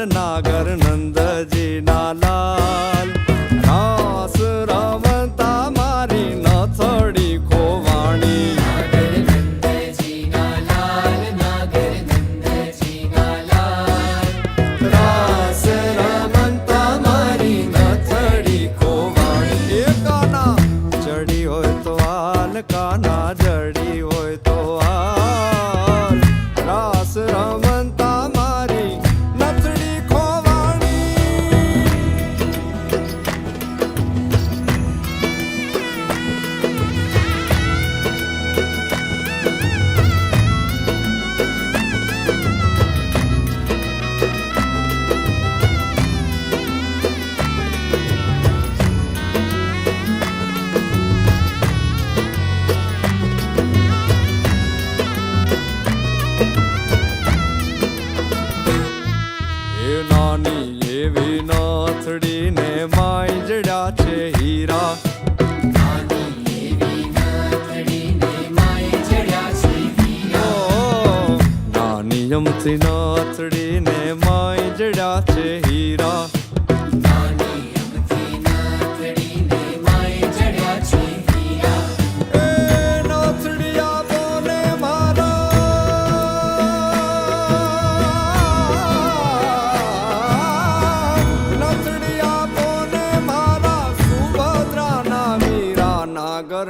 નાગર નંદજી ના લાલ રાસ રમતા મારી નથડી ખોવાણી નાગર નંદજી ના લાલ નાગર નંદજી ના લાલ રાસ રમતા મારી નથડી ખોવાણી એ કાના જડી હોય તો હાલ કાના જડી હોય તો હાલ રાસ રમતા મારી નથડી ખોવાણી એ નાની એવી નાથડી ને માય જડ્યા છે હીરા નાની એવી નથડી ને માય જડ્યા છે હીરા નાની અમથી નાથડી ને માય જડ્યા છે હીરા નાની અમથી નથડી ને માય જડ્યા છે હીરા એ નાથડિયા બોલે મારા નાથડિયા બોલે મારા સુભદ્રાના વીરા નાગર